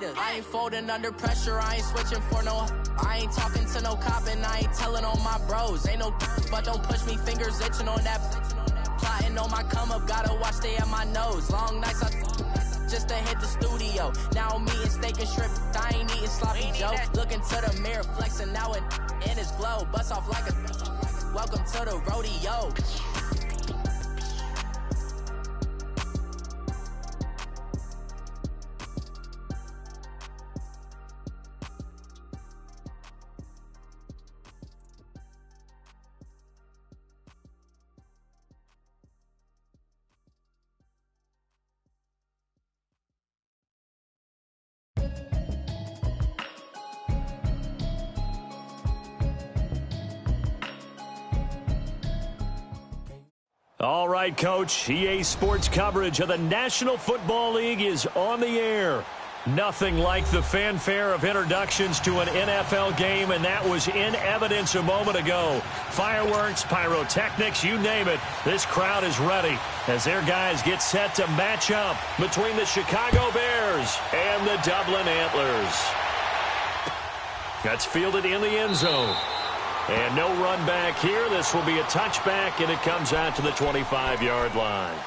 haters. I ain't folding under pressure, I ain't switching for no. I ain't talking to no cop and I ain't telling on my bros. Ain't no but don't push me, fingers itching on that. Plotting on my come up, gotta watch stay at my nose. Long nights I just to hit the studio. Now I'm eating steak and shrimp, I ain't eating sloppy Joe. Looking to the mirror, flexing now and in his glow. Bust off like a welcome to the rodeo. All right, Coach. EA Sports coverage of the National Football League is on the air. Nothing like the fanfare of introductions to an NFL game, and that was in evidence a moment ago. Fireworks, pyrotechnics, you name it. This crowd is ready as their guys get set to match up between the Chicago Bears and the Dublin Antlers. That's fielded in the end zone. And no run back here. This will be a touchback, and it comes out to the 25-yard line.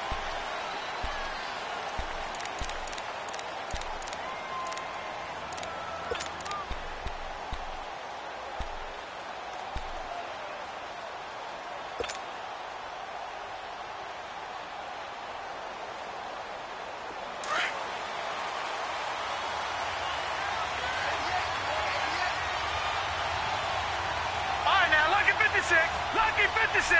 Lucky 56.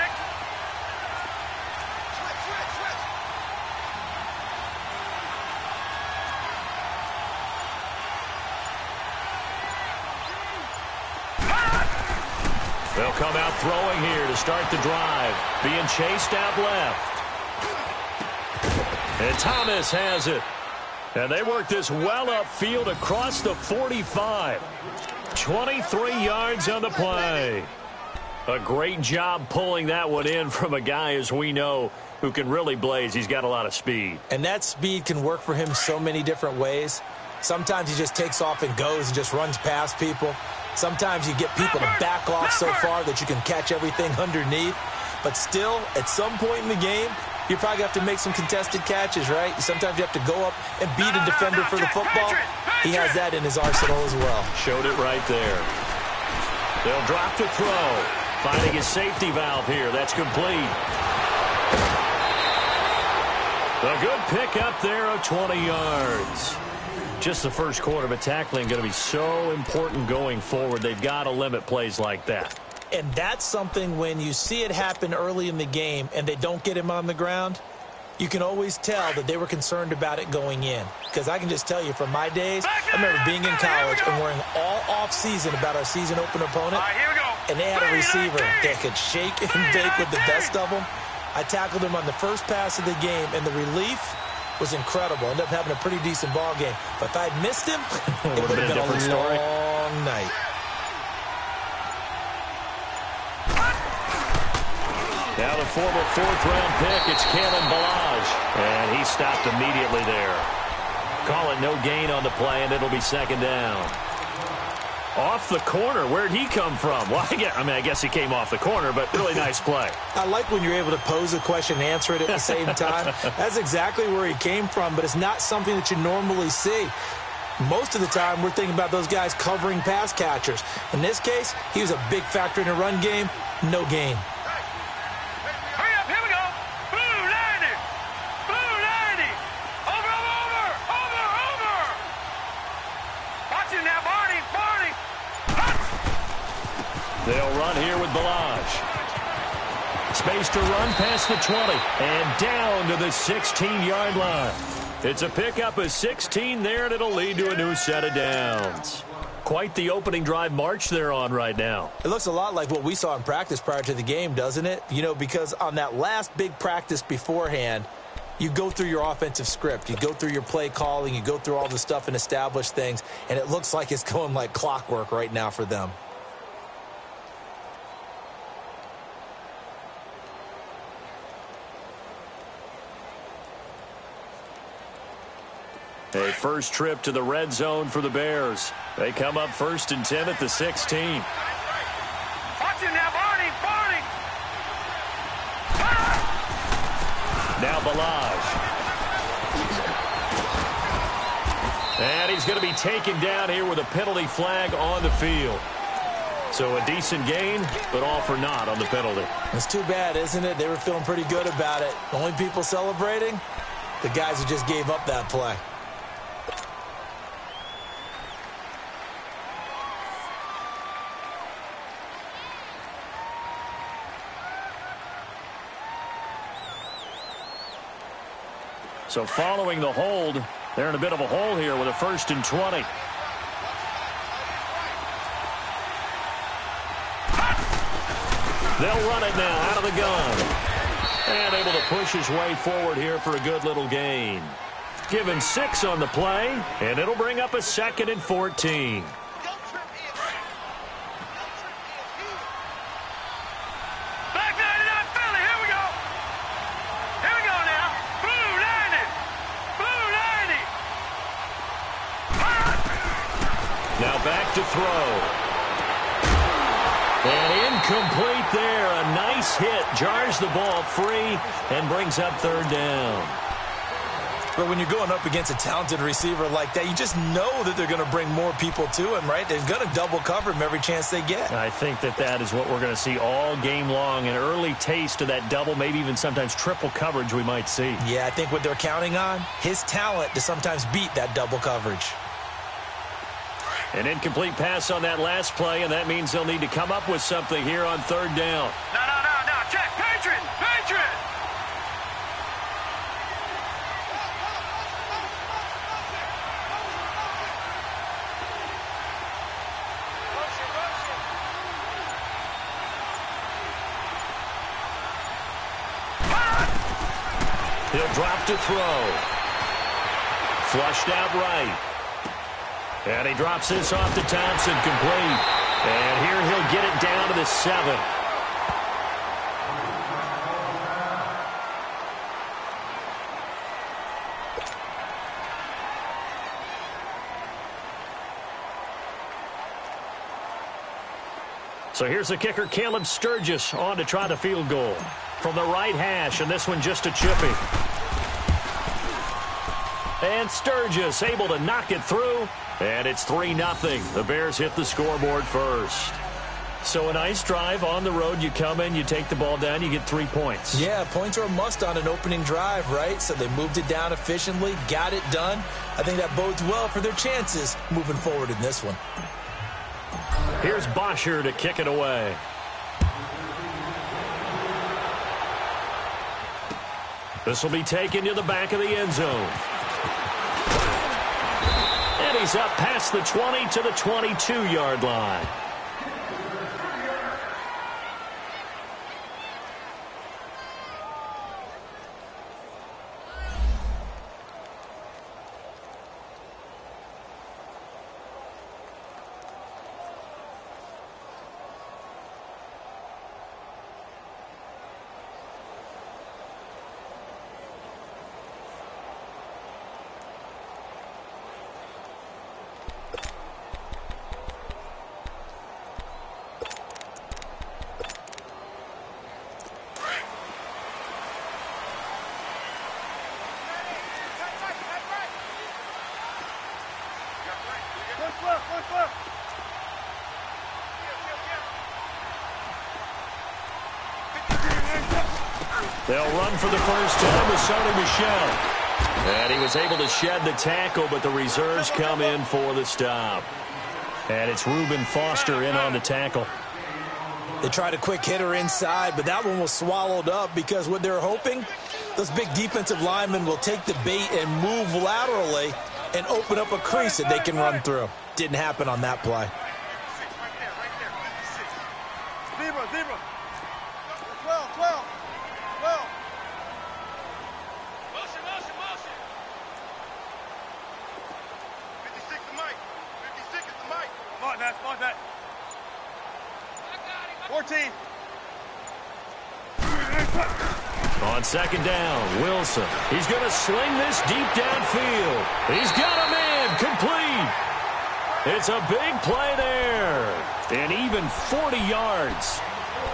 They'll come out throwing here to start the drive. Being chased out left. And Thomas has it. And they work this well upfield across the 45. 23 yards on the play. A great job pulling that one in from a guy, as we know, who can really blaze. He's got a lot of speed. And that speed can work for him so many different ways. Sometimes he just takes off and goes and just runs past people. Sometimes you get people to back off so far that you can catch everything underneath. But still, at some point in the game, you probably have to make some contested catches, right? Sometimes you have to go up and beat a defender for the football. He has that in his arsenal as well. Showed it right there. They'll drop to throw. Finding his safety valve here. That's complete. A good pick up there of 20 yards. Just the first quarter, but tackling going to be so important going forward. They've got to limit plays like that. And that's something when you see it happen early in the game and they don't get him on the ground, you can always tell that they were concerned about it going in. Because I can just tell you from my days, I remember being in college and worrying all off-season about our season open opponent. And they had a receiver that could shake and bake with the best of them. I tackled him on the first pass of the game, and the relief was incredible. Ended up having a pretty decent ball game. But if I'd missed him, it would have been a long night. Now the former fourth-round pick, it's Kalen Ballage. And he stopped immediately there. Call it no gain on the play, and it'll be second down. Off the corner. Where'd he come from? Well, I guess he came off the corner, but really nice play. I like when you're able to pose a question and answer it at the same time. That's exactly where he came from, but it's not something that you normally see. Most of the time, we're thinking about those guys covering pass catchers. In this case, he was a big factor in the run game. No gain. They'll run here with Ballage. Space to run past the 20 and down to the 16-yard line. It's a pickup of 16 there, and it'll lead to a new set of downs. Quite the opening drive march they're on right now. It looks a lot like what we saw in practice prior to the game, doesn't it? You know, because on that last big practice beforehand, you go through your offensive script. You go through your play calling. You go through all the stuff and establish things, and it looks like it's going like clockwork right now for them. A first trip to the red zone for the Bears. They come up 1st and 10 at the 16. Watch him now, Barney! Now Balaj. And he's going to be taken down here with a penalty flag on the field. So a decent gain, but all for naught on the penalty. It's too bad, isn't it? They were feeling pretty good about it. The only people celebrating, the guys who just gave up that play. So following the hold, they're in a bit of a hole here with a 1st and 20. They'll run it now out of the gun. And able to push his way forward here for a good little gain. Given 6 on the play, and it'll bring up a 2nd and 14. Back 99 Philly, here we go. Here we go now. Blue 90. Blue 90. Now back to throw. And incomplete there. A nice hit. Jars the ball free and brings up 3rd down. But when you're going up against a talented receiver like that, you just know that they're going to bring more people to him, right? They're going to double cover him every chance they get. I think that is what we're going to see all game long. An early taste of that double, maybe even sometimes triple coverage we might see. Yeah, I think what they're counting on, his talent to sometimes beat that double coverage. An incomplete pass on that last play, and that means they'll need to come up with something here on 3rd down. No. Check. Patriot. He'll drop to throw. Flushed out right. And he drops this off to Thompson, complete. And here he'll get it down to the 7. So here's the kicker, Caleb Sturgis, on to try the field goal. From the right hash, and this one just a chippy. And Sturgis able to knock it through. And it's 3-0. The Bears hit the scoreboard first. So a nice drive on the road. You come in, you take the ball down, you get 3 points. Yeah, points are a must on an opening drive, right? So they moved it down efficiently, got it done. I think that bodes well for their chances moving forward in this one. Here's Bosher to kick it away. This will be taken to the back of the end zone. And he's up past the 20 to the 22-yard line. They'll run for the first time with Sony Michel. And he was able to shed the tackle, but the reserves come in for the stop. And it's Reuben Foster in on the tackle. They tried a quick hitter inside, but that one was swallowed up because what they're hoping, those big defensive linemen will take the bait and move laterally and open up a crease that they can run through. Didn't happen on that play. Zebra. 12. Motion. 56 is Mike. 56 is the Mike. Mark that. 14. On second down, Wilson. He's going to sling this deep downfield. He's got a man complete. It's a big play there. And even 40 yards.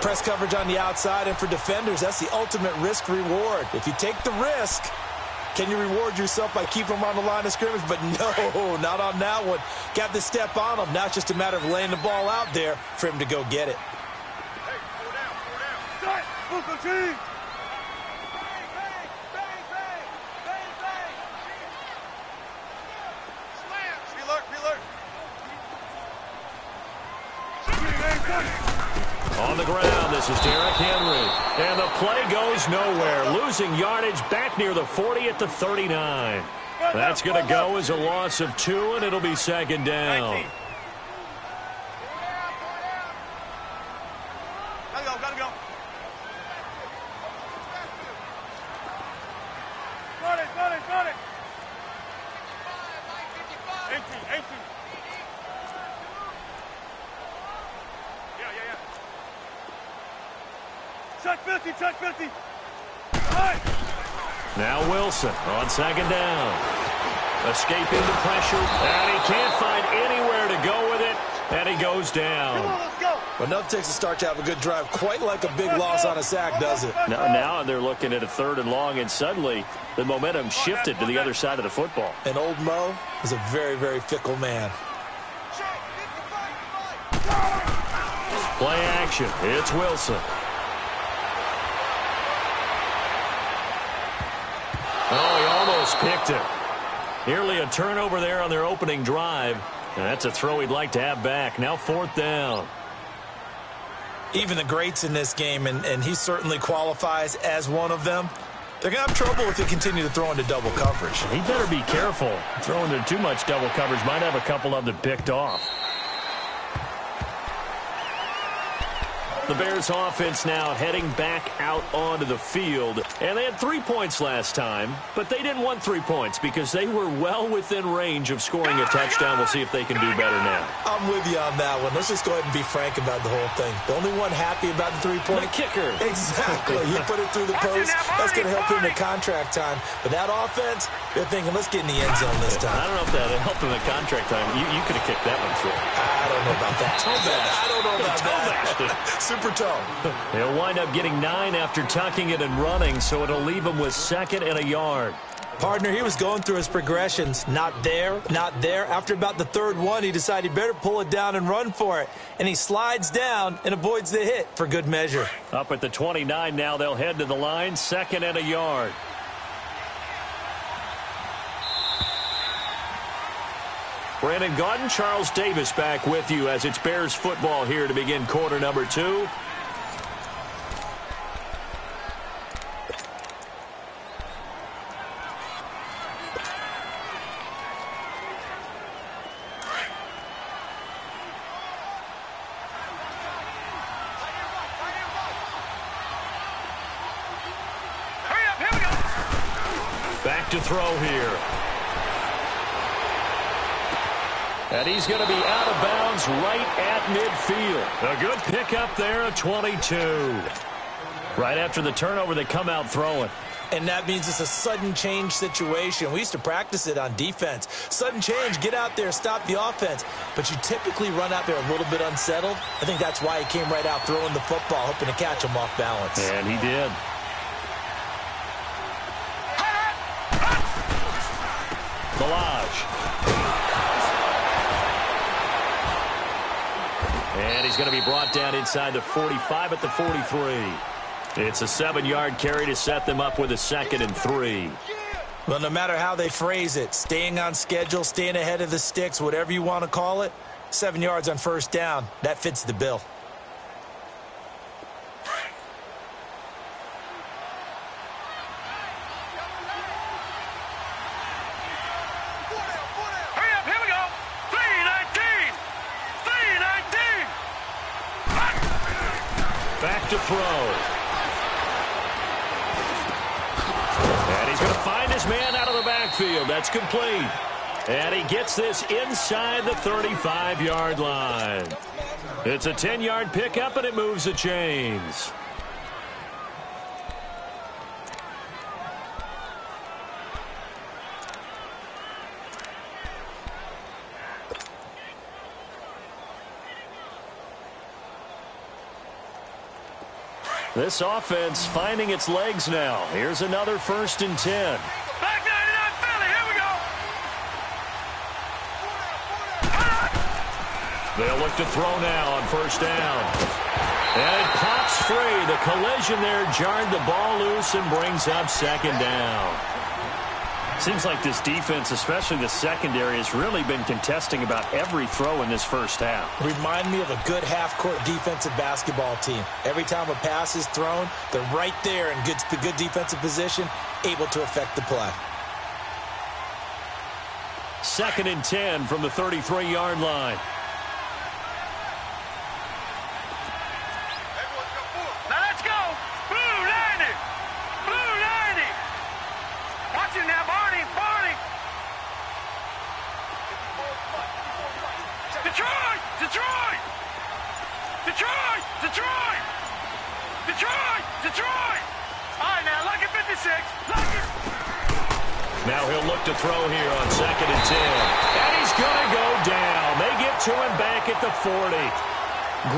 Press coverage on the outside, and for defenders, that's the ultimate risk-reward. If you take the risk, can you reward yourself by keeping them on the line of scrimmage? But no, not on that one. Got the step on him. Now it's just a matter of laying the ball out there for him to go get it. Hey, slow down. Football team. On the ground, this is Derrick Henry. And the play goes nowhere. Losing yardage back near the 40 at the 39. That's going to go as a loss of 2, and it'll be second down. Gotta go. Got it. 18. Check 50. Right. Now Wilson on second down. Escaping the pressure. And he can't find anywhere to go with it. And he goes down. Come on, let's go. Well, enough takes a start to have a good drive. Quite like a big loss on a sack, does it? Now they're looking at a 3rd and long, and suddenly the momentum shifted to the other side of the football. And old Mo is a very, very fickle man. Play action. It's Wilson. Oh, he almost picked it. Nearly a turnover there on their opening drive. And that's a throw he'd like to have back. Now 4th down. Even the greats in this game, and he certainly qualifies as one of them, they're going to have trouble if they continue to throw into double coverage. He better be careful. Throwing into too much double coverage might have a couple of them picked off. The Bears offense now heading back out onto the field. And they had 3 points last time, but they didn't want 3 points because they were well within range of scoring a touchdown. We'll see if they can do better now. I'm with you on that one. Let's just go ahead and be frank about the whole thing. The only one happy about the 3-point? The kicker. Exactly. You put it through the post. That's going to help him in contract time. But that offense, they're thinking, let's get in the end zone this time. I don't know if that helped him in contract time. You could have kicked that one through. I don't know about that. I don't know about that. Super toe. He'll wind up getting 9 after tucking it and running, so it'll leave him with 2nd and a yard. Partner, he was going through his progressions. Not there, not there. After about the 3rd one, he decided he better pull it down and run for it. And he slides down and avoids the hit for good measure. Up at the 29 now, they'll head to the line, 2nd and a yard. Brandon Gaudin, Charles Davis back with you as it's Bears football here to begin quarter number 2. Back to throw here. And he's going to be out of bounds right at midfield. A good pickup there at 22. Right after the turnover, they come out throwing. And that means it's a sudden change situation. We used to practice it on defense. Sudden change, get out there, stop the offense. But you typically run out there a little bit unsettled. I think that's why he came right out throwing the football, hoping to catch him off balance. And he did. Balaj. And he's going to be brought down inside the 45 at the 43. It's a 7-yard carry to set them up with a 2nd and 3. Well, no matter how they phrase it, staying on schedule, staying ahead of the sticks, whatever you want to call it, 7 yards on 1st down, that fits the bill. Back to throw. And he's going to find his man out of the backfield. That's complete. And he gets this inside the 35-yard line. It's a 10-yard pickup, and it moves the chains. This offense finding its legs now. Here's another 1st and 10. Back 99 Philly, here we go. They'll look to throw now on 1st down. And it pops free. The collision there jarred the ball loose and brings up 2nd down. Seems like this defense, especially the secondary, has really been contesting about every throw in this first half. Remind me of a good half-court defensive basketball team. Every time a pass is thrown, they're right there in good defensive position, able to affect the play. 2nd and 10 from the 33-yard line. Now let's go. Blue 90. Blue 90. Watch it now, Barney. Detroit. Detroit. Detroit. Detroit. Detroit. Detroit. All right, now, look at 56. Look it. Now he'll look to throw here on 2nd and 10. And he's going to go down. They get to him back at the 40.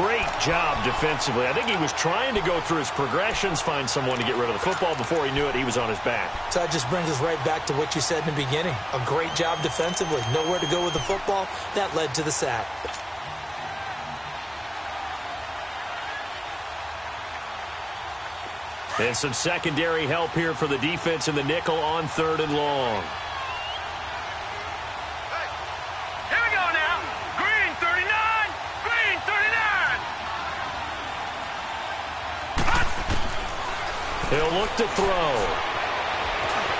Great job defensively. I think he was trying to go through his progressions, find someone to get rid of the football. Before he knew it, he was on his back. So that just brings us right back to what you said in the beginning. A great job defensively. Nowhere to go with the football. That led to the sack. And some secondary help here for the defense in the nickel on 3rd and long. Here we go now. Green 39. Green 39. He'll look to throw.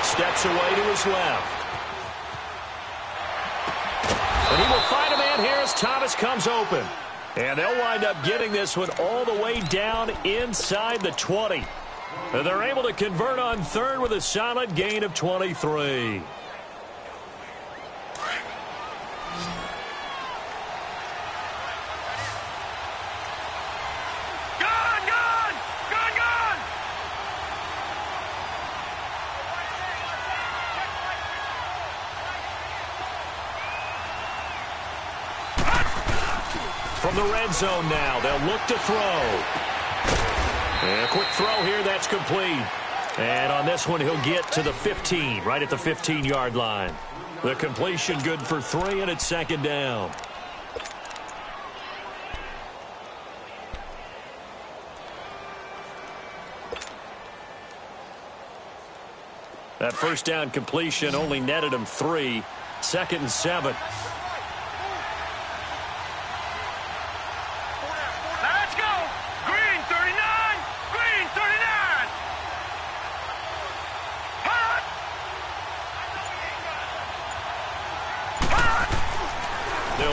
Steps away to his left. And he will find a man here as Thomas comes open. And they'll wind up getting this one all the way down inside the 20. And they're able to convert on 3rd with a solid gain of 23. From the red zone now, they'll look to throw. And a quick throw here, that's complete. And on this one, he'll get to the 15, right at the 15-yard line. The completion good for 3, and it's 2nd down. That 1st down completion only netted him 3. 2nd and 7.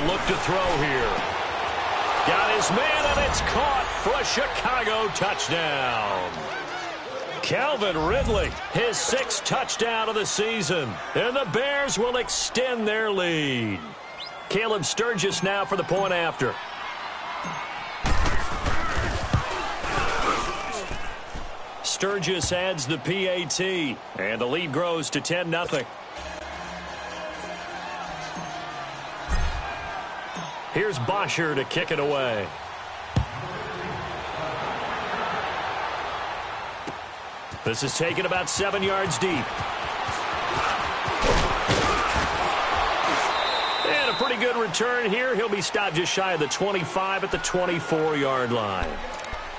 Look to throw here. Got his man, and it's caught for a Chicago touchdown. Calvin Ridley, his 6th touchdown of the season. And the Bears will extend their lead. Caleb Sturgis now for the point after. Sturgis adds the PAT, and the lead grows to 10-0. Here's Bosher to kick it away. This is taken about 7 yards deep. And a pretty good return here. He'll be stopped just shy of the 25 at the 24-yard line.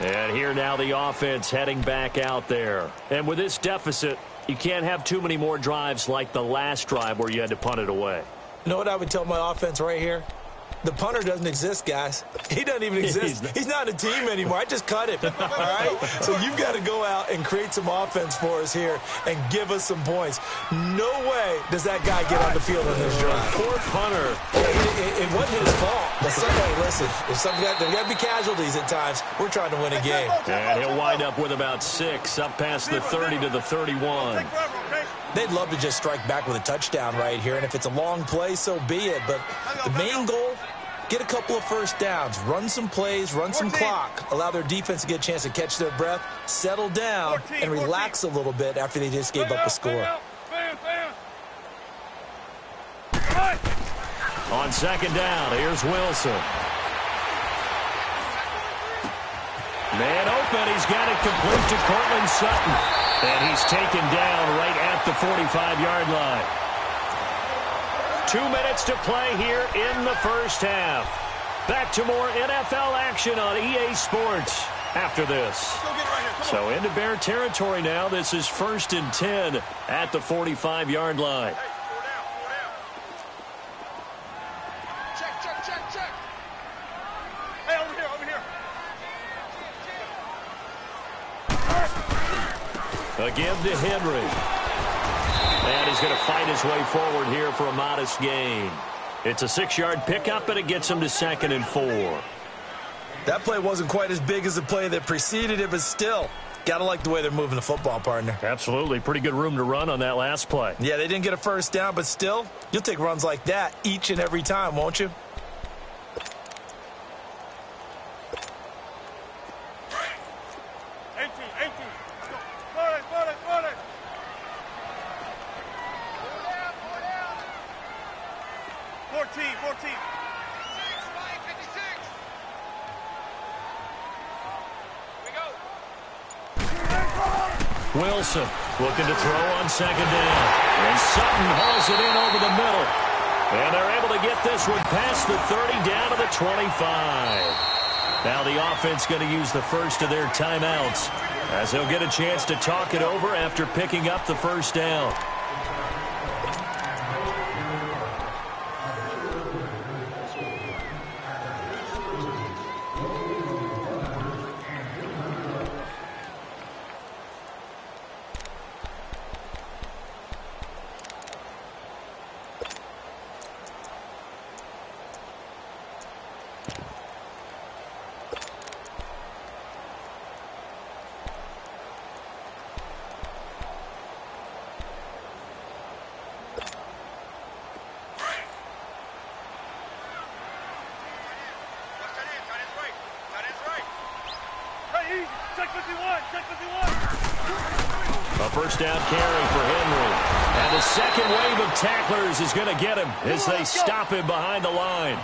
And here now the offense heading back out there. And with this deficit, you can't have too many more drives like the last drive where you had to punt it away. You know what I would tell my offense right here? The punter doesn't exist, guys. He doesn't even exist. He's not a team anymore. I just cut him, all right? So you've got to go out and create some offense for us here and give us some points. No way does that guy get on the field in this drive. Poor punter. It wasn't his fault. But somebody, listen, there got to be casualties at times. We're trying to win a game. And he'll wind up with about 6 up past the 30 to the 31. They'd love to just strike back with a touchdown right here, and if it's a long play, so be it. But the main goal, get a couple of first downs, run some plays, run some clock, allow their defense to get a chance to catch their breath, settle down, and relax a little bit after they just gave up a score. On 2nd down, here's Wilson. Man open. He's got it complete to Cortland Sutton. And he's taken down right at the 45-yard line. 2 minutes to play here in the first half. Back to more NFL action on EA Sports after this. So into Bear territory now. This is 1st and 10 at the 45-yard line. Check. Hey, over here. A give to Henry. And he's going to fight his way forward here for a modest gain. It's a 6-yard pickup, and it gets him to 2nd and 4. That play wasn't quite as big as the play that preceded it, but still, got to like the way they're moving the football, partner. Absolutely. Pretty good room to run on that last play. Yeah, they didn't get a first down, but still, you'll take runs like that each and every time, won't you? Wilson looking to throw on 2nd down. And Sutton hauls it in over the middle. And they're able to get this one past the 30 down to the 25. Now the offense going to use the first of their timeouts as they'll get a chance to talk it over after picking up the first down. A first down carry for Henry. And the second wave of tacklers is going to get him as they stop him behind the line.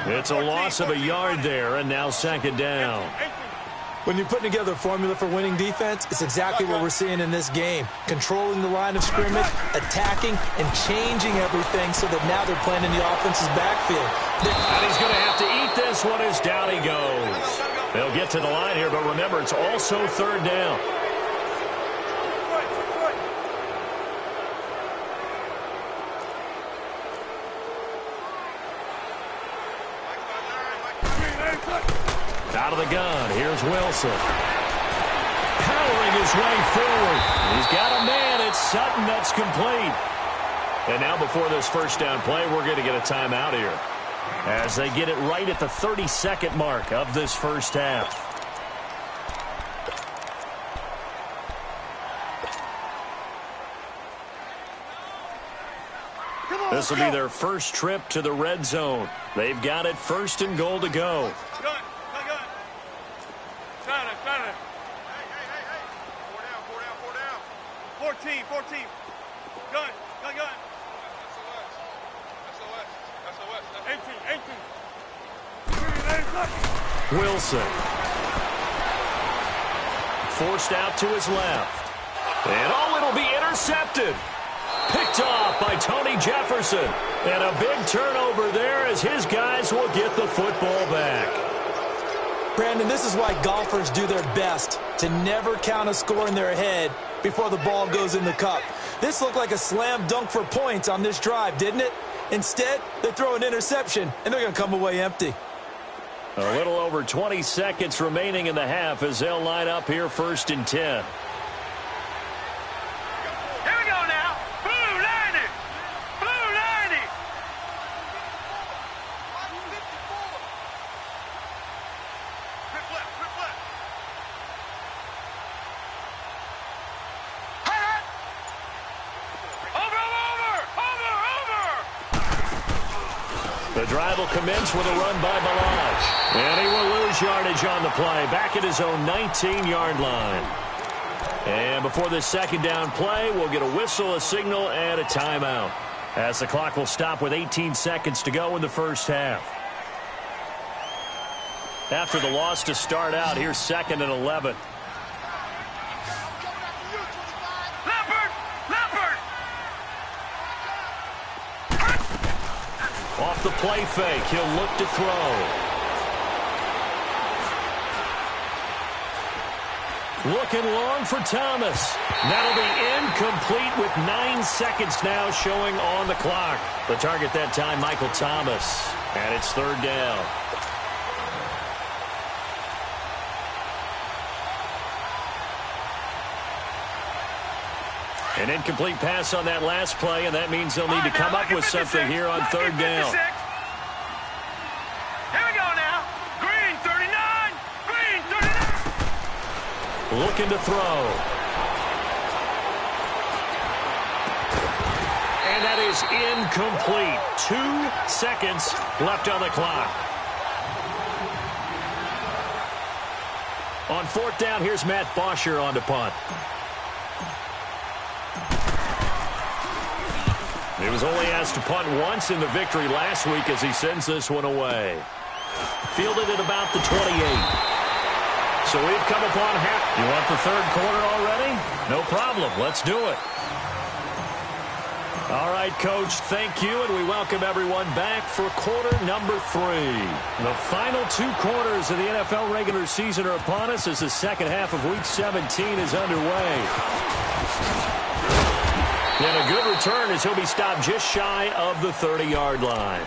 It's a loss of a yard there, and now 2nd down. When you're putting together a formula for winning defense, it's exactly what we're seeing in this game. Controlling the line of scrimmage, attacking, and changing everything so that now they're playing in the offense's backfield. And he's going to have to eat this one as down he goes. They'll get to the line here, but remember, it's also 3rd down. Out of the gun, here's Wilson. Powering his way forward. He's got a man, it's Sutton, that's complete. And now before this first down play, we're going to get a timeout here, as they get it right at the 32nd mark of this first half. This will be their first trip to the red zone. They've got it 1st and goal to go. Gun. Got it. Hey. 4 down. 14. Gun. That's the 18. Wilson. Forced out to his left. And it'll be intercepted. Picked off by Tony Jefferson. And a big turnover there as his guys will get the football back. Brandon, this is why golfers do their best to never count a score in their head before the ball goes in the cup. This looked like a slam dunk for points on this drive, didn't it? Instead, they throw an interception, and they're going to come away empty. A little over 20 seconds remaining in the half as they'll line up here 1st and 10. The drive will commence with a run by Balaj. And he will lose yardage on the play, back at his own 19-yard line. And before this 2nd down play, we'll get a whistle, a signal, and a timeout, as the clock will stop with 18 seconds to go in the first half. after the loss to start out. Here's 2nd and 11. Off the play fake, he'll look to throw. Looking long for Thomas. That'll be incomplete with 9 seconds now showing on the clock. The target that time, Michael Thomas. And it's 3rd down. An incomplete pass on that last play, and that means they'll need to come up with something here on 3rd down. Here we go now. Green 39. Green 39. Looking to throw. And that is incomplete. 2 seconds left on the clock. On 4th down, here's Matt Bosher on to punt. He was only asked to punt once in the victory last week as he sends this one away. Fielded at about the 28. So we've come upon half. You want the 3rd quarter already? No problem. Let's do it. All right, Coach, thank you, and we welcome everyone back for quarter number 3. The final 2 quarters of the NFL regular season are upon us as the second half of Week 17 is underway. And a good return as he'll be stopped just shy of the 30-yard line.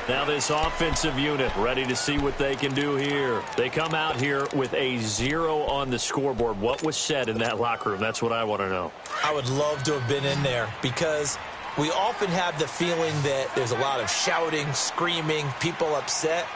Now this offensive unit ready to see what they can do here. They come out here with a 0 on the scoreboard. What was said in that locker room? That's what I want to know. I would love to have been in there because we often have the feeling that there's a lot of shouting, screaming, people upset.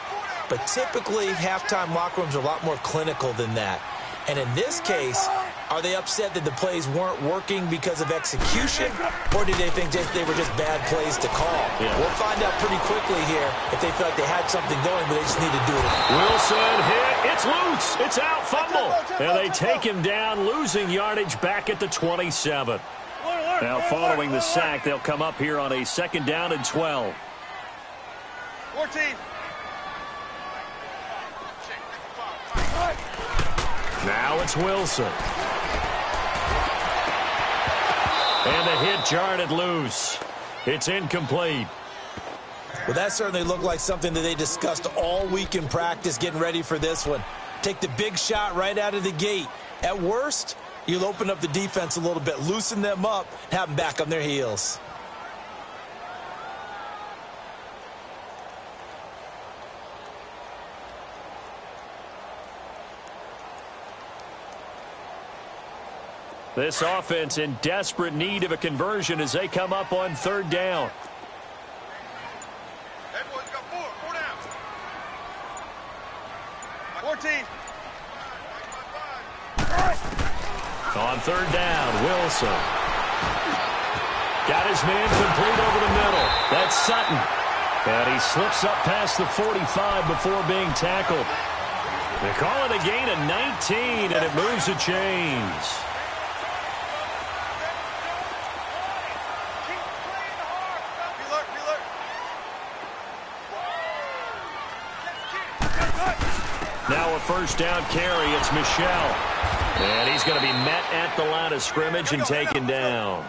But typically, halftime locker rooms are a lot more clinical than that. And in this case, are they upset that the plays weren't working because of execution, or did they think they were just bad plays to call? Yeah. We'll find out pretty quickly here if they feel like they had something going, but they just need to do it. Wilson hit. It's loose. It's out. Fumble. And they take him down, losing yardage back at the 27. Now following the sack, they'll come up here on a 2nd down and 12. 14. Now it's Wilson. And the hit jarred it loose. It's incomplete. Well, that certainly looked like something that they discussed all week in practice getting ready for this one. Take the big shot right out of the gate. At worst, you'll open up the defense a little bit, loosen them up, have them back on their heels. This offense in desperate need of a conversion as they come up on 3rd down. Hey, boys, got 4 down. 14. On 3rd down, Wilson. Got his man complete over the middle. That's Sutton. And he slips up past the 45 before being tackled. They call it a gain of 19, and it moves the chains. Now a 1st down carry. It's Michel. And he's going to be met at the line of scrimmage and taken down.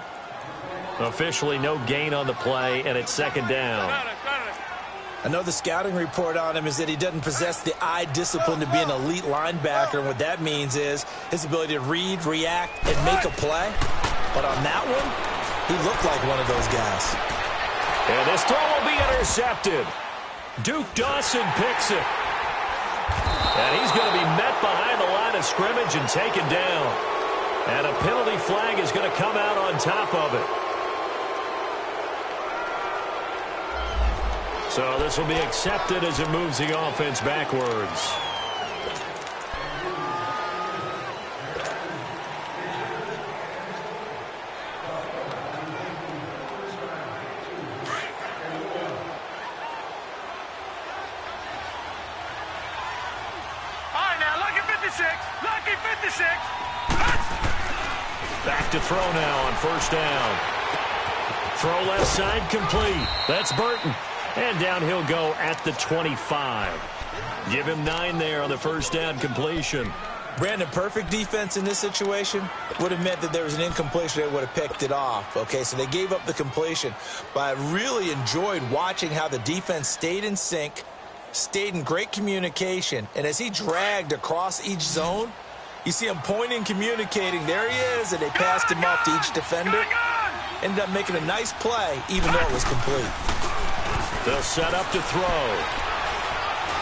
Officially no gain on the play, and it's 2nd down. I know the scouting report on him is that he doesn't possess the eye discipline to be an elite linebacker. And what that means is his ability to read, react, and make a play. But on that one, he looked like one of those guys. And this throw will be intercepted. Duke Dawson picks it. And he's going to be met behind the line of scrimmage and taken down. And a penalty flag is going to come out on top of it. So this will be accepted as it moves the offense backwards. Lucky 56. Back to throw now on 1st down. Throw left side complete. That's Burton. And down he'll go at the 25. Give him 9 there on the first down completion. Brandon, perfect defense in this situation would have meant that there was an incompletion. They would have picked it off. Okay, so they gave up the completion. But I really enjoyed watching how the defense stayed in sync, stayed in great communication. And as he dragged across each zone, you see him pointing, communicating. There he is, and they passed him off to each defender. Ended up making a nice play, even though it was complete. They'll set up to throw.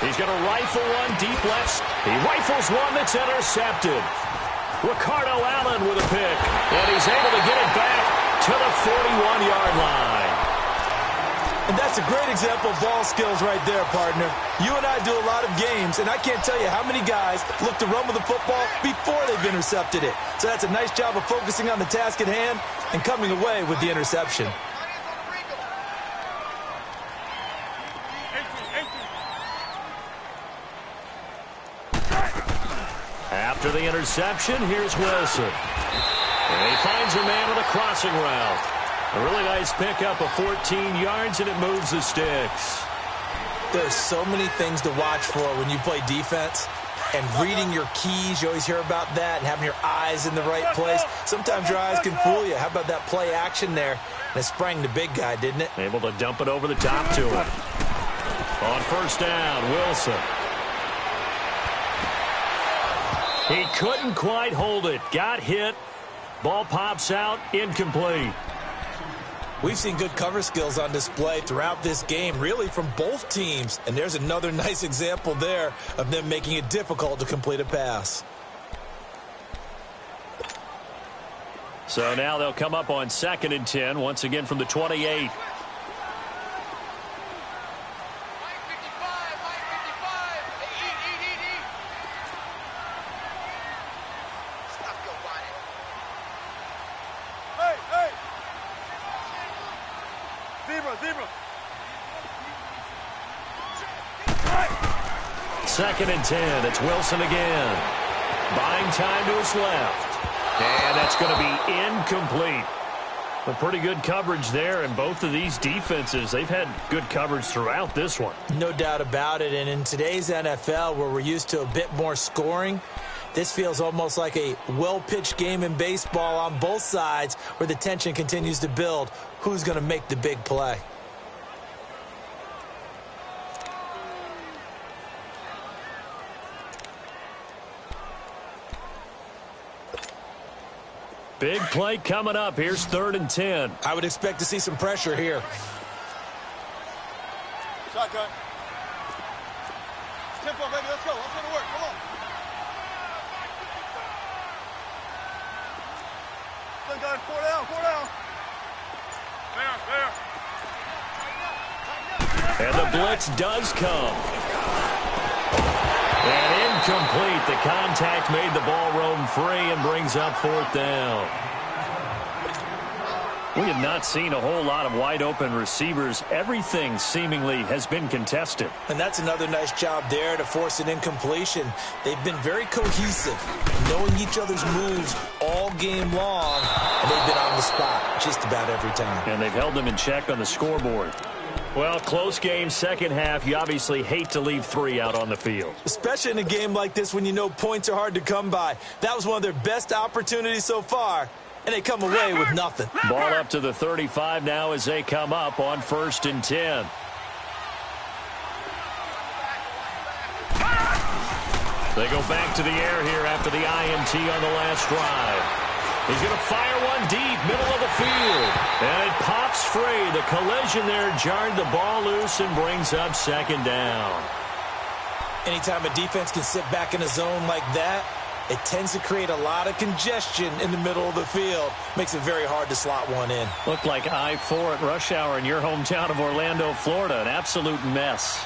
He's going to rifle one deep left. He rifles one that's intercepted. Ricardo Allen with a pick. And he's able to get it back to the 41-yard line. And that's a great example of ball skills right there, partner. You and I do a lot of games, and I can't tell you how many guys look to run with the football before they've intercepted it. So that's a nice job of focusing on the task at hand and coming away with the interception. After the interception, here's Wilson. And he finds a man on a crossing route. A really nice pickup of 14 yards, and it moves the sticks. There's so many things to watch for when you play defense. And reading your keys, you always hear about that, and having your eyes in the right place. Sometimes your eyes can fool you. How about that play action there? And it sprang the big guy, didn't it? Able to dump it over the top to him. On first down, Wilson. He couldn't quite hold it. Got hit. Ball pops out. Incomplete. We've seen good cover skills on display throughout this game, really from both teams. And there's another nice example there of them making it difficult to complete a pass. So now they'll come up on 2nd and 10, once again from the 28. Second and 10. It's Wilson again. Buying time to his left. And that's going to be incomplete. A pretty good coverage there, and both of these defenses, they've had good coverage throughout this one. No doubt about it. And in today's NFL, where we're used to a bit more scoring, this feels almost like a well-pitched game in baseball on both sides where the tension continues to build. Who's going to make the big play? Big play coming up. Here's 3rd and 10. I would expect to see some pressure here. Shotgun. Tempo, baby. Let's go. Let's go to work. Come on. Shotgun. 4 down. 4 down. There. And the blitz does come. And incomplete. The contact made the ball roam free and brings up 4th down. We have not seen a whole lot of wide-open receivers. Everything seemingly has been contested. And that's another nice job there to force an incompletion. They've been very cohesive, knowing each other's moves all game long, and they've been on the spot just about every time. And they've held them in check on the scoreboard. Well, close game, second half. You obviously hate to leave 3 out on the field. Especially in a game like this when you know points are hard to come by. That was one of their best opportunities so far, and they come away with nothing. Ball up to the 35 now as they come up on 1st and 10. They go back to the air here after the INT on the last drive. He's going to fire one deep, middle of the field. And it pops free. The collision there jarred the ball loose and brings up 2nd down. Anytime a defense can sit back in a zone like that, it tends to create a lot of congestion in the middle of the field. Makes it very hard to slot one in. Looked like I-4 at rush hour in your hometown of Orlando, Florida. An absolute mess.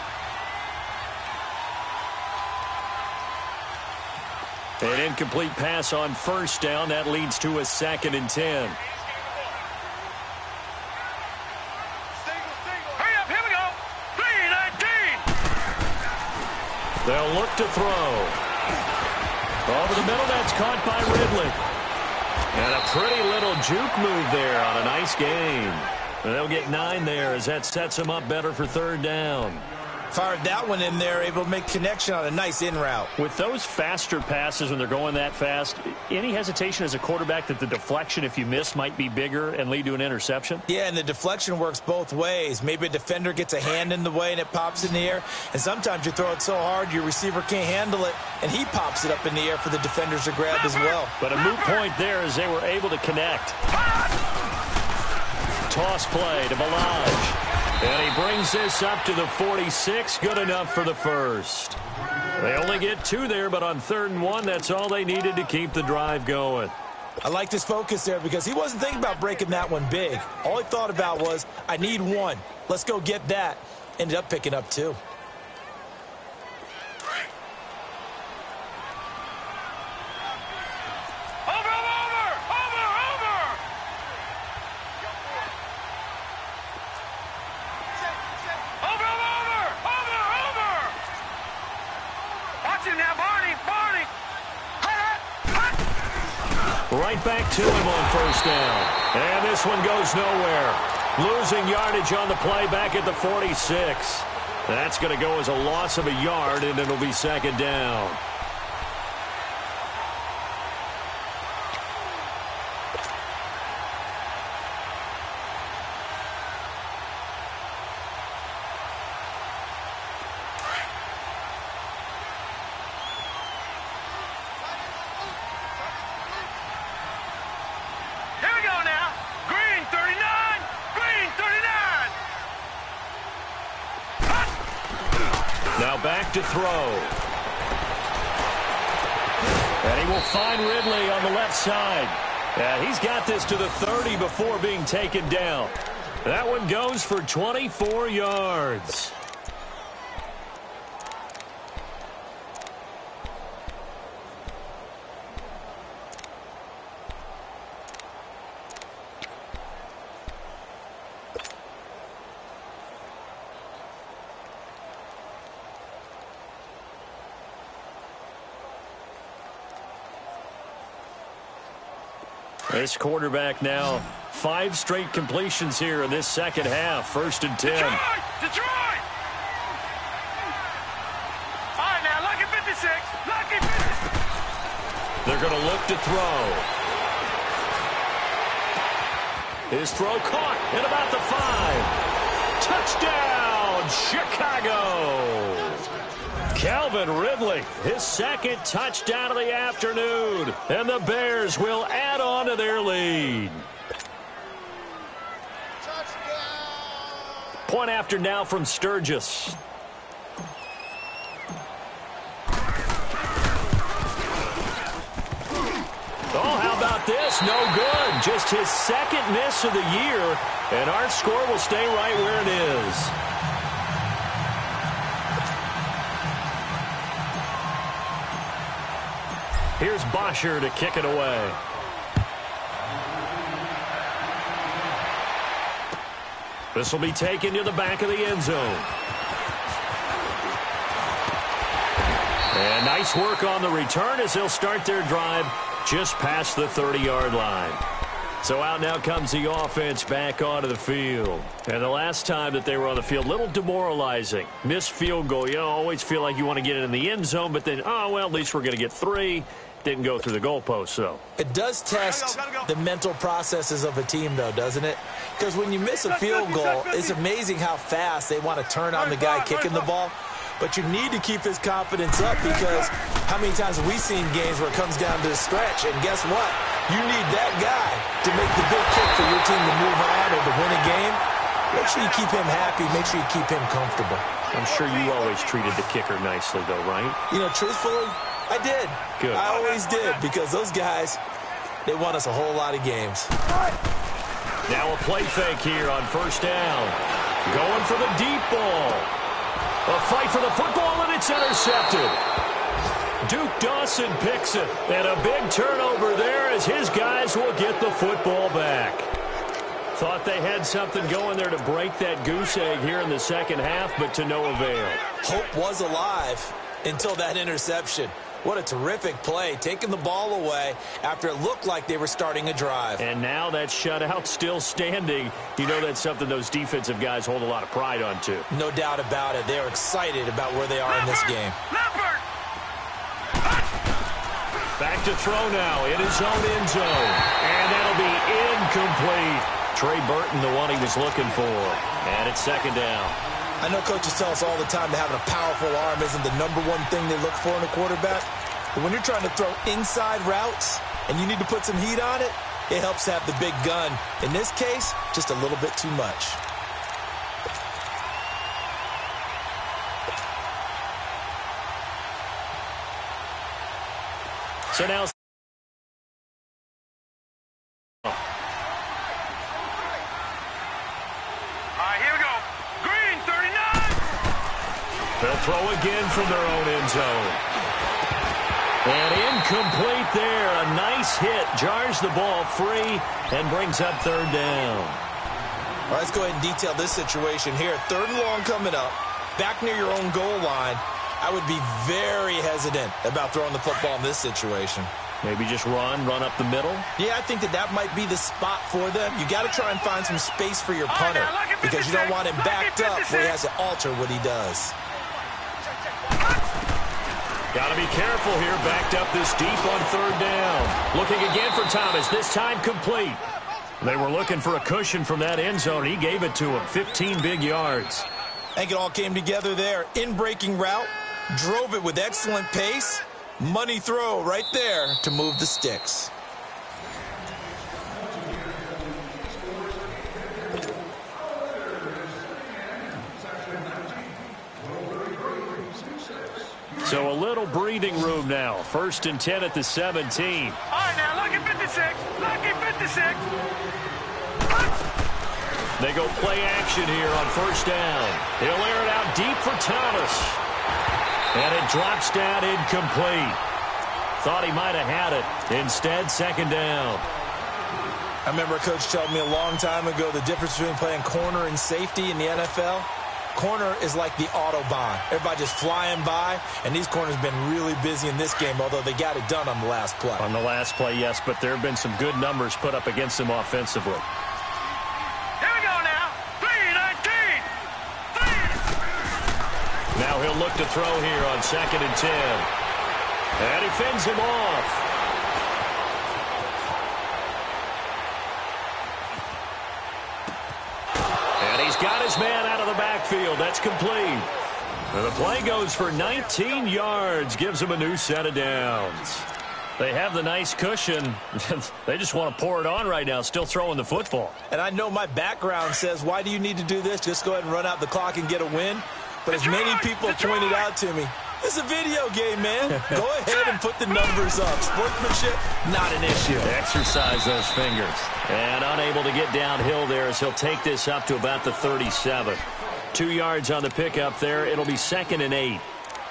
An incomplete pass on 1st down. That leads to a 2nd and 10. Hurry up, here we go. 3-19. They'll look to throw. Over the middle, that's caught by Ridley. And a pretty little juke move there on a nice game. They'll get 9 there as that sets them up better for third down. Fired that one in there, able to make connection on a nice in route. With those faster passes when they're going that fast, any hesitation as a quarterback that the deflection, if you miss, might be bigger and lead to an interception? Yeah, and the deflection works both ways. Maybe a defender gets a hand in the way and it pops in the air. And sometimes you throw it so hard your receiver can't handle it, and he pops it up in the air for the defenders to grab as well. But a moot point there as they were able to connect. Toss play to Balaj. And he brings this up to the 46. Good enough for the first. They only get 2 there, but on 3rd and 1, that's all they needed to keep the drive going. I like his focus there because he wasn't thinking about breaking that one big. All he thought about was, I need 1. Let's go get that. Ended up picking up 2. Right back to him on 1st down. And this one goes nowhere. Losing yardage on the play back at the 46. That's going to go as a loss of a yard, and it'll be 2nd down. Back to throw. And he will find Ridley on the left side. And he's got this to the 30 before being taken down. That one goes for 24 yards. This quarterback now 5 straight completions here in this second half. 1st and 10. Detroit! All right, now, lucky 56. Lucky 56. They're going to look to throw. His throw caught at about the 5. Touchdown, Chicago! Calvin Ridley, his 2nd touchdown of the afternoon. And the Bears will add on to their lead. Point after now from Sturgis. Oh, how about this? No good. Just his 2nd miss of the year. And our score will stay right where it is. Here's Bosher to kick it away. This will be taken to the back of the end zone. And nice work on the return as they'll start their drive just past the 30-yard line. So out now comes the offense back onto the field. And the last time that they were on the field, a little demoralizing. Missed field goal. You always feel like you want to get it in the end zone, but then, oh, well, at least we're going to get 3. Didn't go through the goalpost, so. It does test the mental processes of a team, though, doesn't it? Because when you miss a field goal, it's amazing how fast they want to turn on the guy kicking the ball. But you need to keep his confidence up because how many times have we seen games where it comes down to the stretch? And guess what? You need that guy to make the big kick for your team to move on or to win a game. Make sure you keep him happy. Make sure you keep him comfortable. I'm sure you always treated the kicker nicely, though, right? You know, truthfully, I did. Good. I always did because those guys, they won us a whole lot of games. Now a play fake here on 1st down. Going for the deep ball. A fight for the football, and it's intercepted. Duke Dawson picks it. And a big turnover there as his guys will get the football back. Thought they had something going there to break that goose egg here in the second half, but to no avail. Hope was alive until that interception. What a terrific play, taking the ball away after it looked like they were starting a drive. And now that shutout still standing. You know that's something those defensive guys hold a lot of pride on, too. No doubt about it. They're excited about where they are in this game. Back to throw now in his own end zone. And that'll be incomplete. Trey Burton, the one he was looking for. And it's second down. I know coaches tell us all the time that having a powerful arm isn't the number one thing they look for in a quarterback. But when you're trying to throw inside routes and you need to put some heat on it, it helps to have the big gun. In this case, just a little bit too much. So now... They'll throw again from their own end zone. And incomplete there. A nice hit. Jars the ball free and brings up third down. All right, let's go ahead and detail this situation here. Third and long coming up. Back near your own goal line. I would be very hesitant about throwing the football in this situation. Maybe just run up the middle? Yeah, I think that might be the spot for them. You got to try and find some space for your punter because you don't want him backed up where he has to alter what he does. Got to be careful here, backed up this deep on third down. Looking again for Thomas, this time complete. They were looking for a cushion from that end zone. He gave it to him, 15 big yards. I think it all came together there. In-breaking route, drove it with excellent pace. Money throw right there to move the sticks. So a little breathing room now. 1st and 10 at the 17. All right, now, lucky 56. Lucky 56. They go play action here on 1st down. He'll air it out deep for Thomas. And it drops down incomplete. Thought he might have had it. Instead, 2nd down. I remember a coach told me a long time ago the difference between playing corner and safety in the NFL. Corner is like the Autobahn. Everybody just flying by, and these corners have been really busy in this game, although they got it done on the last play. On the last play, yes, but there have been some good numbers put up against them offensively. Here we go now. 3-19. Now he'll look to throw here on 2nd and 10. And he fends him off. Got his man out of the backfield. That's complete. And the play goes for 19 yards. Gives him a new set of downs. They have the nice cushion. They just want to pour it on right now, still throwing the football. And I know my background says, why do you need to do this? Just go ahead and run out the clock and get a win. But as many people pointed out to me, it's a video game, man. Go ahead and put the numbers up. Sportsmanship, not an issue. Exercise those fingers. And unable to get downhill there as he'll take this up to about the 37. 2 yards on the pickup there. It'll be 2nd and 8.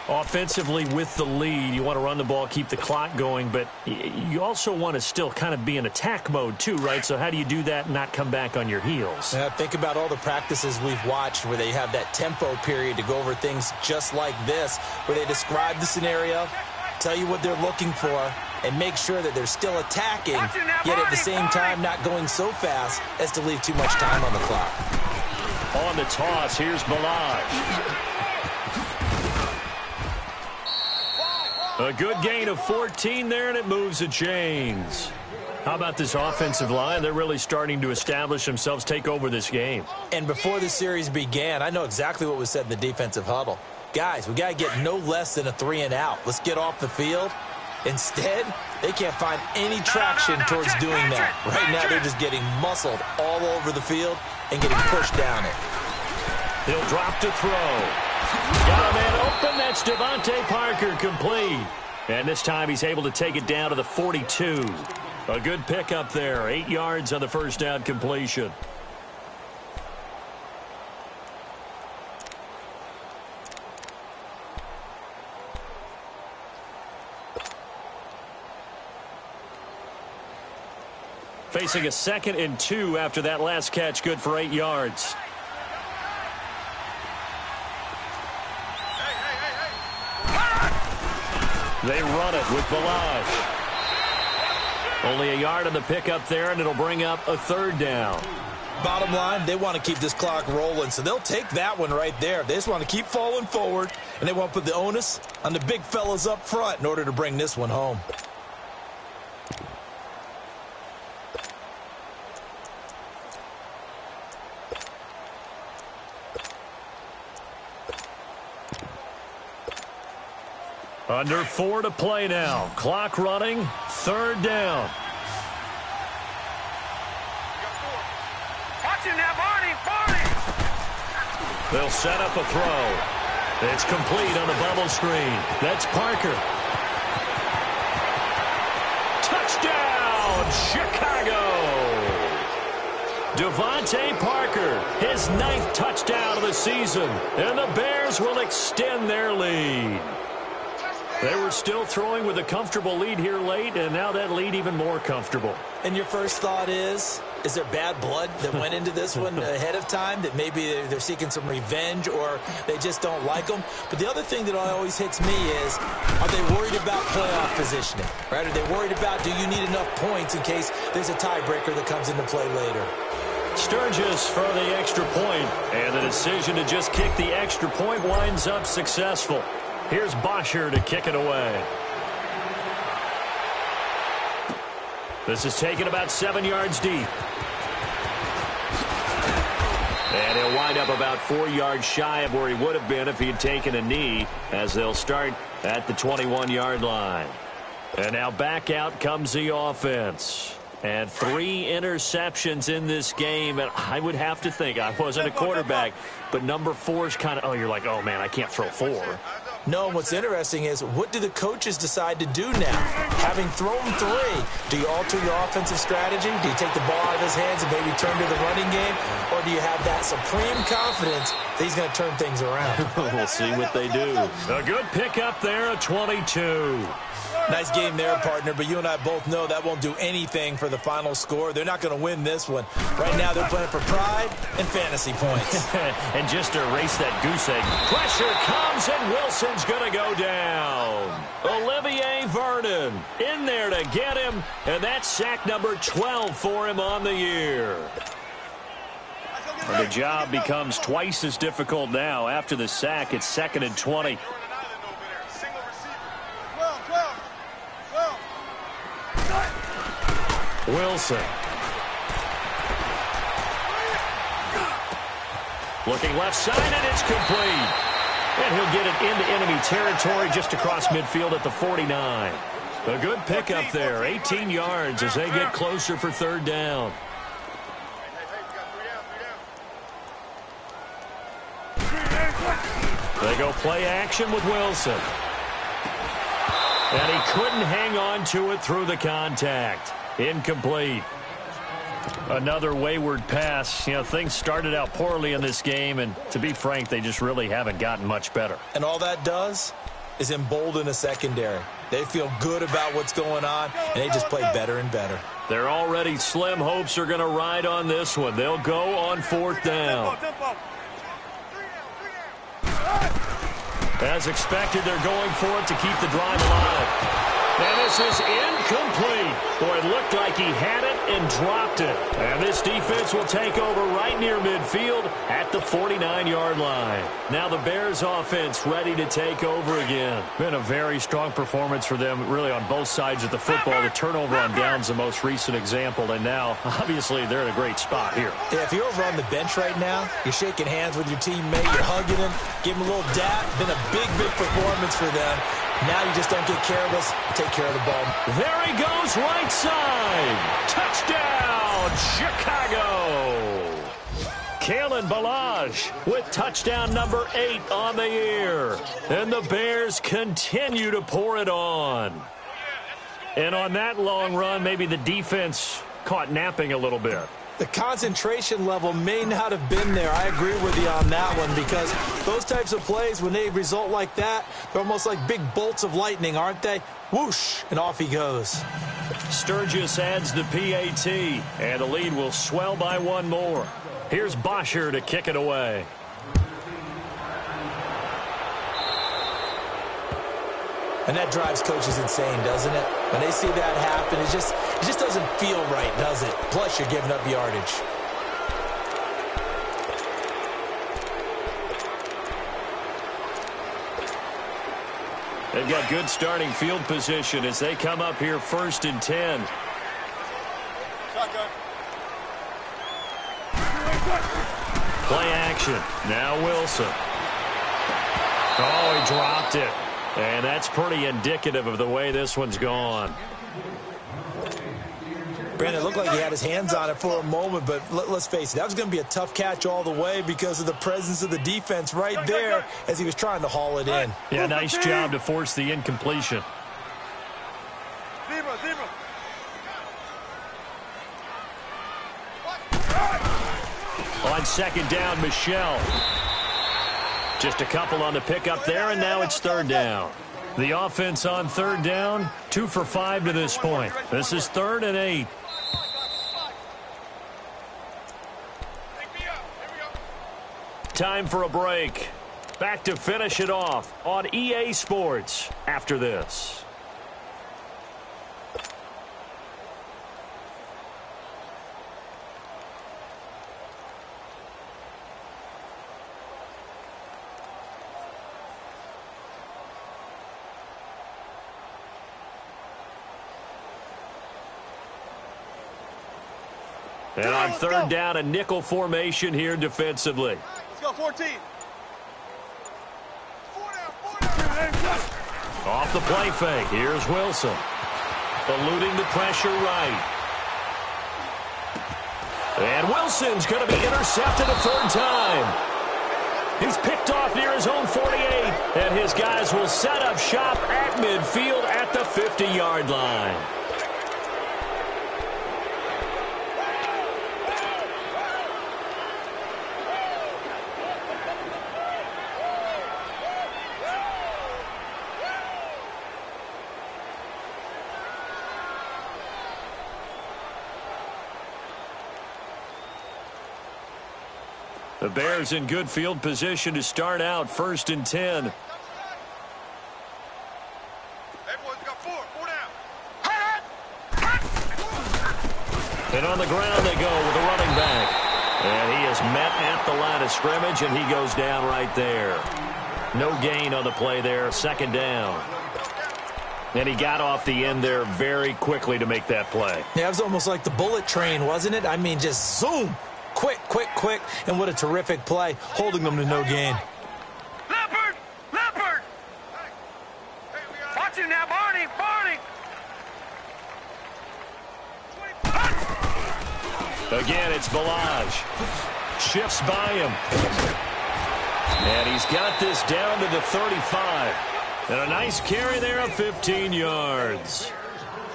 Offensively with the lead, you want to run the ball, keep the clock going, but you also want to still kind of be in attack mode too, right? So how do you do that and not come back on your heels? Yeah, think about all the practices we've watched where they have that tempo period to go over things just like this, where they describe the scenario, tell you what they're looking for, and make sure that they're still attacking, yet at the same time not going so fast as to leave too much time on the clock. On the toss, here's Balaj. A good gain of 14 there, and it moves the chains. How about this offensive line? They're really starting to establish themselves, take over this game. And before the series began, I know exactly what was said in the defensive huddle. Guys, we got to get no less than a 3-and-out. Let's get off the field. Instead, they can't find any traction towards doing that. Right now, they're just getting muscled all over the field and getting pushed down it. He'll drop to throw. Got a man open. That's Devontae Parker, complete. And this time he's able to take it down to the 42. A good pickup there. 8 yards on the 1st down completion. Facing a 2nd and 2 after that last catch, good for 8 yards. They run it with Balazs. Only a yard on the pickup there, and it'll bring up a third down. Bottom line, they want to keep this clock rolling, so they'll take that one right there. They just want to keep falling forward, and they want to put the onus on the big fellas up front in order to bring this one home. Under 4 to play now. Clock running. Third down. Watch him now, Barney! They'll set up a throw. It's complete on the bubble screen. That's Parker. Touchdown, Chicago! Devontae Parker, his 9th touchdown of the season. And the Bears will extend their lead. They were still throwing with a comfortable lead here late, and now that lead even more comfortable. And your first thought is there bad blood that went into this one ahead of time, that maybe they're seeking some revenge or they just don't like them? But the other thing that always hits me is, are they worried about playoff positioning? Right? Are they worried about, do you need enough points in case there's a tiebreaker that comes into play later? Sturgis for the extra point, and the decision to just kick the extra point winds up successful. Here's Bosher to kick it away. This is taken about 7 yards deep. And he'll wind up about 4 yards shy of where he would have been if he had taken a knee, as they'll start at the 21-yard line. And now back out comes the offense. And 3 interceptions in this game. And I would have to think, I wasn't a quarterback, but number 4 is kind of, you're like, oh, man, I can't throw 4. No, what's interesting is, what do the coaches decide to do now? Having thrown 3, do you alter your offensive strategy? Do you take the ball out of his hands and maybe turn to the running game? Or do you have that supreme confidence that he's going to turn things around? We'll see what they do. A good pickup there at 22. Nice game there, partner, but you and I both know that won't do anything for the final score. They're not going to win this one. Right now, they're playing for pride and fantasy points. And just to erase that goose egg, pressure comes, and Wilson's going to go down. Olivier Vernon in there to get him, and that's sack number 12 for him on the year. And the job becomes twice as difficult now. After the sack, it's 2nd and 20. Wilson. Looking left side, and it's complete. And he'll get it into enemy territory just across midfield at the 49. A good pickup there, 18 yards as they get closer for third down. They go play action with Wilson. And he couldn't hang on to it through the contact. Incomplete. Another wayward pass. You know, things started out poorly in this game, and to be frank, they just really haven't gotten much better. And all that does is embolden a secondary. They feel good about what's going on, and they just play better and better. Their already slim hopes are going to ride on this one. They'll go on 4th down. As expected, they're going for it to keep the drive alive. And this is incomplete. Boy, it looked like he had it and dropped it. And this defense will take over right near midfield at the 49-yard line. Now the Bears offense ready to take over again. Been a very strong performance for them, really, on both sides of the football. The turnover on downs, the most recent example. And now, obviously, they're in a great spot here. Yeah, if you're over on the bench right now, you're shaking hands with your teammate, you're hugging him, give him a little dap. Been a big, big performance for them. Now you just don't get careless. Take care of the ball. There he goes, right side. Touchdown, Chicago. Kalen Balazs with touchdown number 8 on the year. And the Bears continue to pour it on. And on that long run, maybe the defense caught napping a little bit. The concentration level may not have been there. I agree with you on that one, because those types of plays, when they result like that, they're almost like big bolts of lightning, aren't they? Whoosh, and off he goes. Sturgis adds the PAT, and the lead will swell by 1 more. Here's Bosher to kick it away. And that drives coaches insane, doesn't it? When they see that happen, it just doesn't feel right, does it? Plus, you're giving up yardage. They've got good starting field position as they come up here 1st and 10. Play action. Now Wilson. Oh, he dropped it. And that's pretty indicative of the way this one's gone. Brandon, it looked like he had his hands on it for a moment, but let's face it, that was going to be a tough catch all the way because of the presence of the defense right there as he was trying to haul it in. Yeah, nice job to force the incompletion. On 2nd down, Michelle. Just a couple on the pickup there, and now it's 3rd down. The offense on 3rd down, 2 for 5 to this point. This is 3rd and 8. Time for a break. Back to finish it off on EA Sports after this. And on 3rd down, a nickel formation here defensively. Let's go, 14. Off the play fake. Here's Wilson. Eluding the pressure right. And Wilson's going to be intercepted a 3rd time. He's picked off near his own 48. And his guys will set up shop at midfield at the 50-yard line. The Bears in good field position to start out 1st and 10. Everyone's got 4 down. And on the ground they go with a running back. And he is met at the line of scrimmage, and he goes down right there. No gain on the play there, 2nd down. And he got off the end there very quickly to make that play. Yeah, it was almost like the bullet train, wasn't it? I mean, just zoom. Quick, quick, quick, and what a terrific play, holding them to no gain. Leopard! Leopard! Watch him now, Barney! Barney! Again, it's Balaj. Shifts by him. And he's got this down to the 35. And a nice carry there of 15 yards.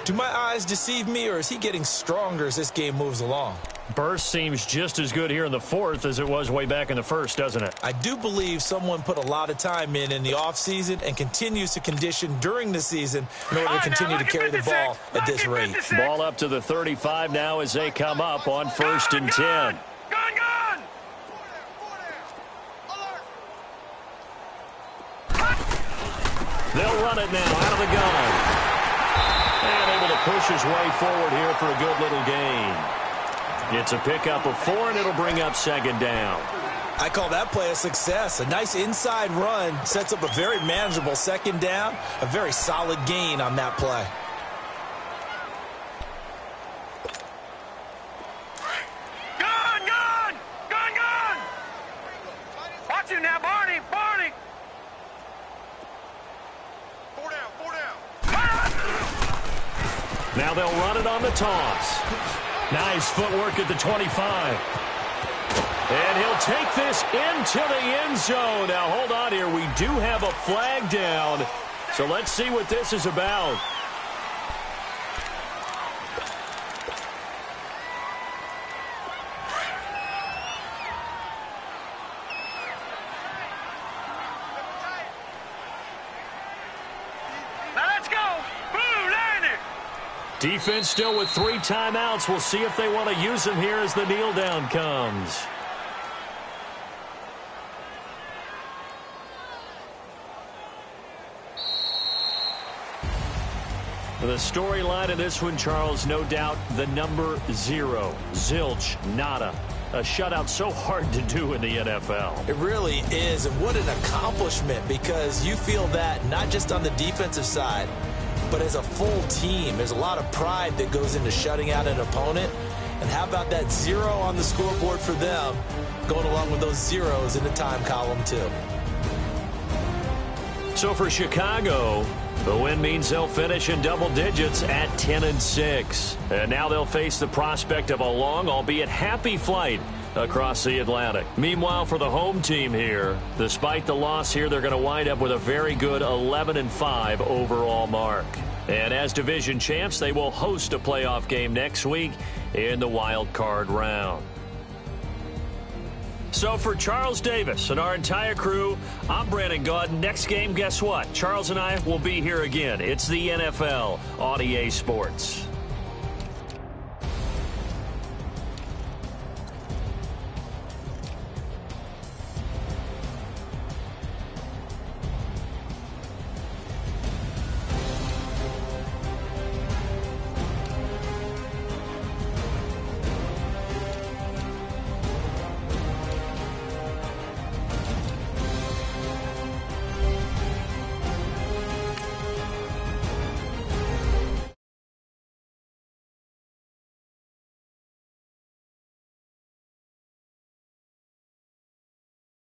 Do my eyes deceive me, or is he getting stronger as this game moves along? Burst seems just as good here in the 4th as it was way back in the 1st, doesn't it? I do believe someone put a lot of time in the offseason and continues to condition during the season in order to continue to carry the ball at this rate. Ball up to the 35 now as they come up on 1st and 10. Gun! They'll run it now out of the gun. And able to push his way forward here for a good little gain. It's a pickup of 4, and it'll bring up 2nd down. I call that play a success. A nice inside run sets up a very manageable 2nd down. A very solid gain on that play. Gun! Watch him now, Barney! Barney! 4 down! Now they'll run it on the toss. Nice footwork at the 25. And he'll take this into the end zone. Now, hold on here. We do have a flag down. So let's see what this is about. Now let's go! Boom! Landed! Defense still with 3 timeouts. We'll see if they want to use them here as the kneel down comes. The storyline of this one, Charles, no doubt the number 0. Zilch, nada. A shutout so hard to do in the NFL. It really is, and what an accomplishment, because you feel that not just on the defensive side, but as a full team. There's a lot of pride that goes into shutting out an opponent. And how about that 0 on the scoreboard for them, going along with those zeros in the time column too. So for Chicago, the win means they'll finish in double digits at 10-6. And now they'll face the prospect of a long, albeit happy flight across the Atlantic. Meanwhile, for the home team here, despite the loss here, they're going to wind up with a very good 11-5 overall mark. And as division champs, they will host a playoff game next week in the wild card round. So for Charles Davis and our entire crew, I'm Brandon Gaudin. Next game, guess what? Charles and I will be here again. It's the NFL on EA Sports.